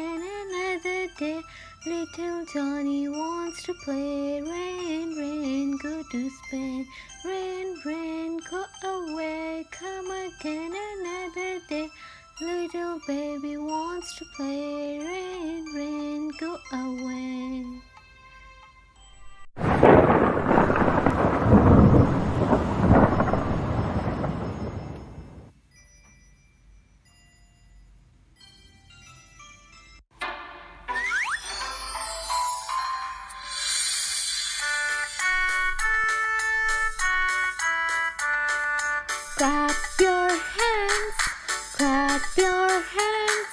again another day. Little Johnny wants to play. Rain, rain, go to Spain. Rain, rain, go away. Come again another day. Little baby wants to play. Rain, rain, go away. Clap your hands, clap your hands.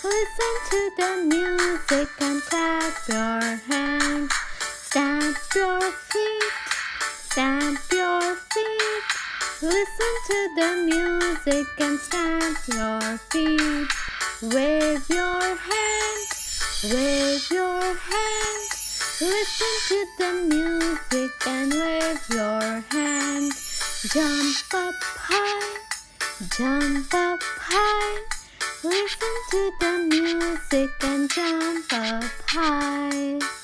Listen to the music and clap your hands. Stamp your feet, stamp your feet. Listen to the music and stamp your feet. Wave your hand, wave your hand. Listen to the music and wave your hand. Jump up high, jump up high. Listen to the music and jump up high.